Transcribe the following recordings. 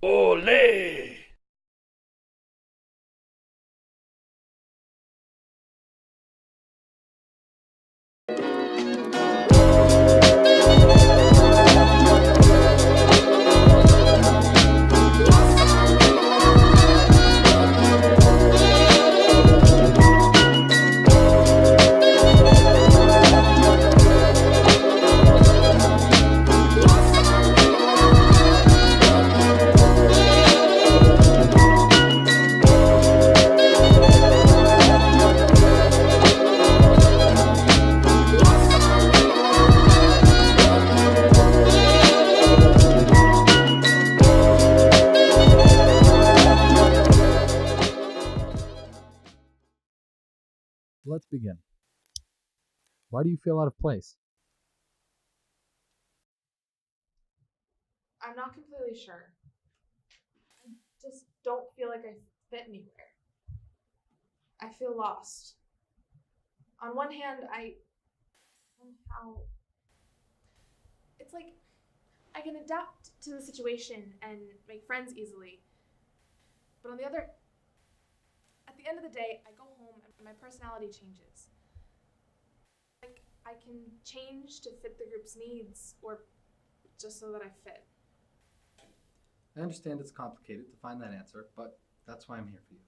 Ole! Let's begin. Why do you feel out of place? I'm not completely sure. I just don't feel like I fit anywhere. I feel lost. On one hand, I somehow. It's like I can adapt to the situation and make friends easily. But on the other. At the end of the day, I go home and my personality changes. Like, I can change to fit the group's needs or just so that I fit. I understand it's complicated to find that answer, but that's why I'm here for you.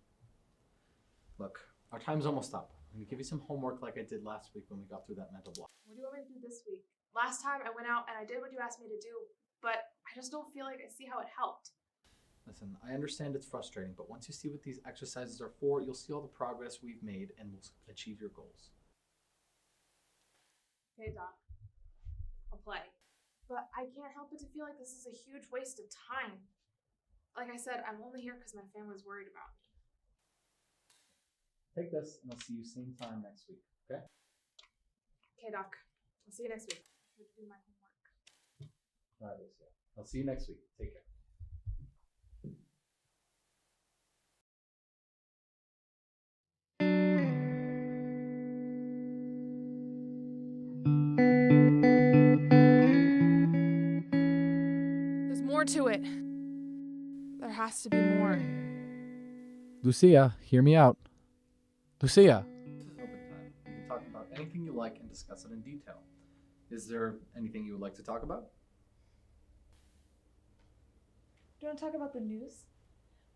Look, our time's almost up. I'm gonna give you some homework like I did last week when we got through that mental block. What do you want me to do this week? Last time I went out and I did what you asked me to do, but I just don't feel like I see how it helped. Listen, I understand it's frustrating, but once you see what these exercises are for, you'll see all the progress we've made and we'll achieve your goals. Okay, Doc. I'll play. But I can't help but to feel like this is a huge waste of time. Like I said, I'm only here because my family's worried about me. Take this and I'll see you same time next week, okay? Okay, Doc. I'll see you next week. I have to do my homework. All right, Lucia. I'll see you next week. Take care. There's more to it. There has to be more. Lucia, hear me out. Lucia. This is open time. You can talk about anything you like and discuss it in detail. Is there anything you would like to talk about? Do you want to talk about the news?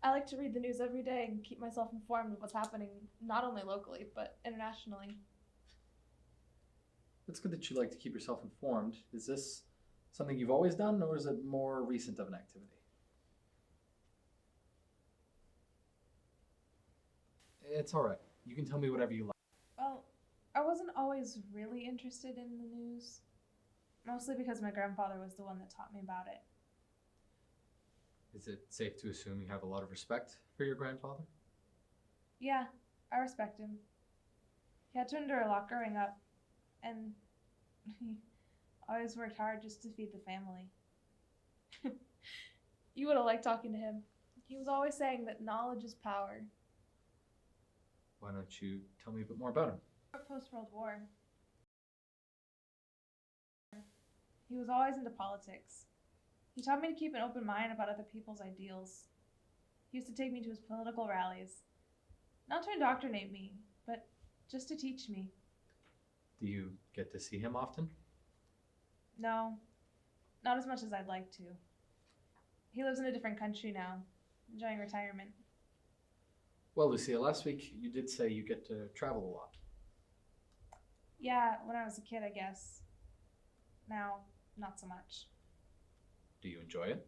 I like to read the news every day and keep myself informed of what's happening, not only locally, but internationally. It's good that you like to keep yourself informed. Is this something you've always done, or is it more recent of an activity? It's all right. You can tell me whatever you like. Well, I wasn't always really interested in the news, mostly because my grandfather was the one that taught me about it. Is it safe to assume you have a lot of respect for your grandfather? Yeah, I respect him. He had to endure a lot growing up, and he always worked hard just to feed the family. You would have liked talking to him. He was always saying that knowledge is power. Why don't you tell me a bit more about him? Post-World War, he was always into politics. He taught me to keep an open mind about other people's ideals. He used to take me to his political rallies, not to indoctrinate me, but just to teach me. Do you get to see him often? No, not as much as I'd like to. He lives in a different country now, enjoying retirement. Well, Lucia, last week you did say you get to travel a lot. Yeah, when I was a kid, I guess. Now, not so much. Do you enjoy it?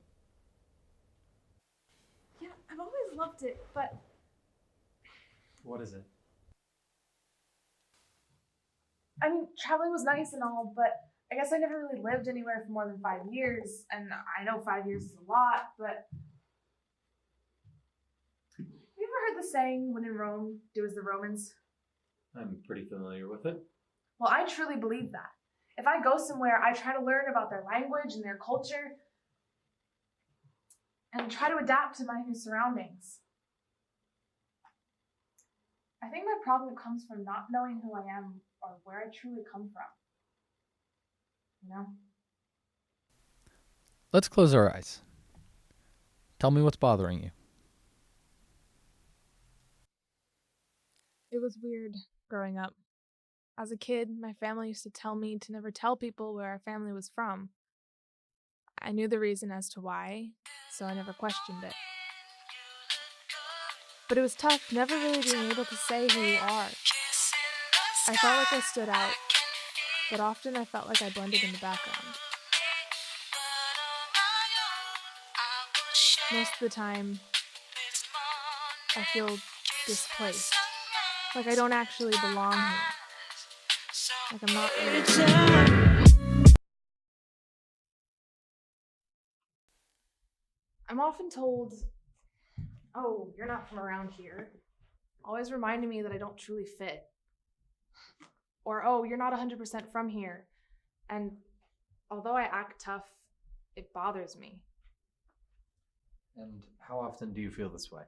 Yeah, I've always loved it, but What is it? I mean, traveling was nice and all, but I guess I never really lived anywhere for more than 5 years, and I know 5 years is a lot, but have you ever heard the saying, when in Rome, do as the Romans? I'm pretty familiar with it. Well, I truly believe that. If I go somewhere, I try to learn about their language and their culture, and try to adapt to my new surroundings. I think my problem comes from not knowing who I am or where I truly come from. You know? Let's close our eyes. Tell me what's bothering you. It was weird growing up. As a kid, my family used to tell me to never tell people where our family was from. I knew the reason as to why, so I never questioned it. But it was tough never really being able to say who you are. I felt like I stood out, but often I felt like I blended in the background. Most of the time, I feel displaced, like I don't actually belong here, like I'm not really. I'm often told, "Oh, you're not from around here," always reminding me that I don't truly fit. Or, "Oh, you're not 100% from here." And although I act tough, it bothers me. And how often do you feel this way?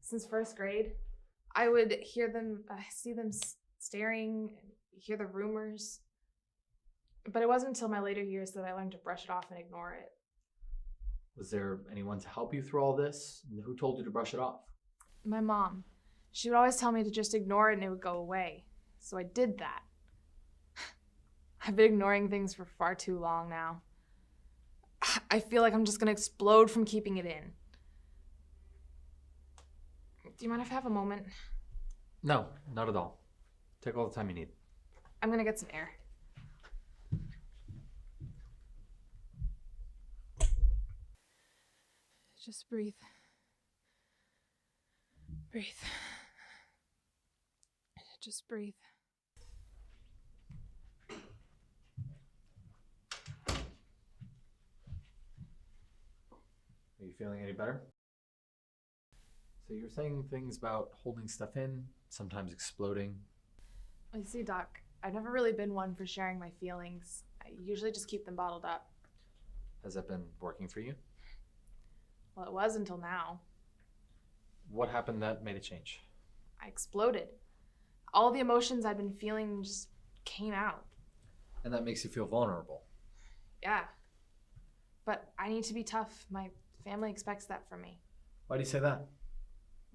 Since first grade, I would hear them, see them staring, hear the rumors. But it wasn't until my later years that I learned to brush it off and ignore it. Was there anyone to help you through all this? Who told you to brush it off? My mom. She would always tell me to just ignore it and it would go away. So I did that. I've been ignoring things for far too long now. I feel like I'm just gonna explode from keeping it in. Do you mind if I have a moment? No, not at all. Take all the time you need. I'm gonna get some air. Just breathe. Breathe. Just breathe. Are you feeling any better? So you're saying things about holding stuff in, sometimes exploding. You see, Doc, I've never really been one for sharing my feelings. I usually just keep them bottled up. Has that been working for you? Well, it was until now. What happened that made it change? I exploded. All the emotions I'd been feeling just came out. And that makes you feel vulnerable. Yeah. But I need to be tough. My family expects that from me. Why do you say that?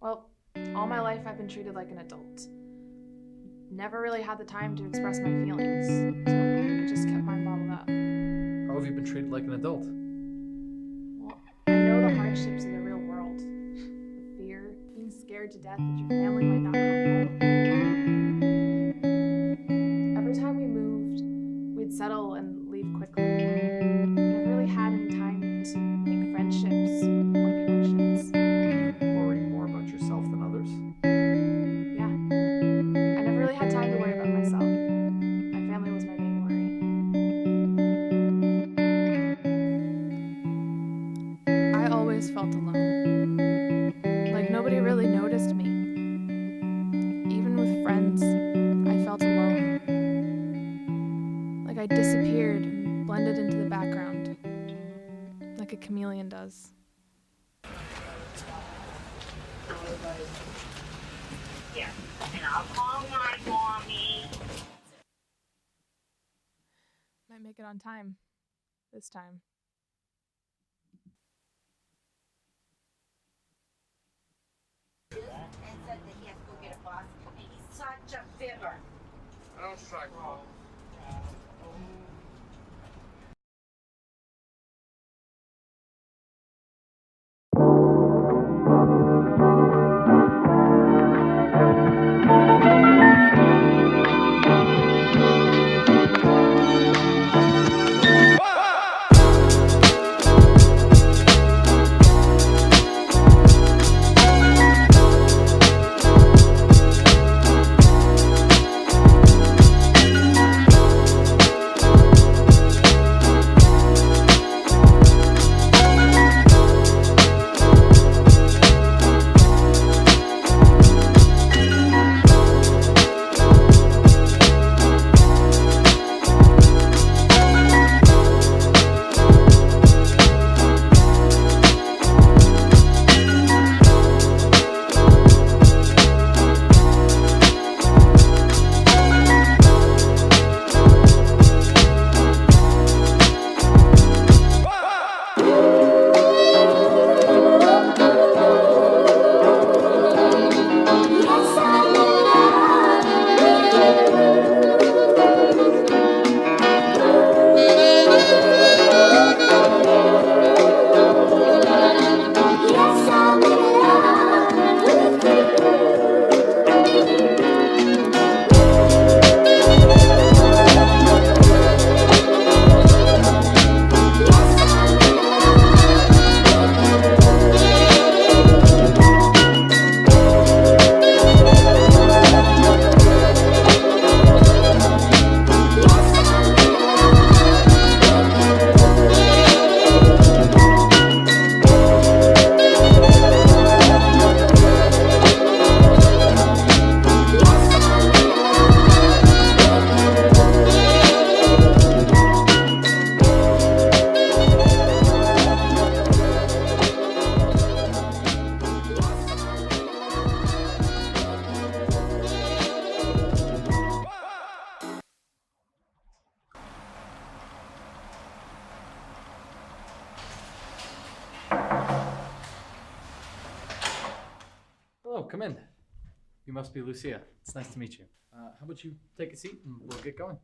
Well, all my life I've been treated like an adult. Never really had the time to express my feelings, so I just kept mine bottled up. How have you been treated like an adult? Well, I know the hardships of the real world. The fear, being scared to death that your family might not come home. Every time we moved, we'd settle and leave quickly. Never really had any time to make friendships or connections. Worrying more about yourself than others? Yeah. I never really had time to worry about myself. My family was my main worry. I always felt alone. Like nobody really noticed me. Even with friends, I felt alone. Like I disappeared and blended into the background. Like a chameleon does. Yeah, and I'll call my mommy. Might make it on time. This time. And said that he has to go get a bus. And he's such a fibber. Oh, psycho. come in. You must be Lucia. It's nice to meet you. How about you take a seat and we'll get going?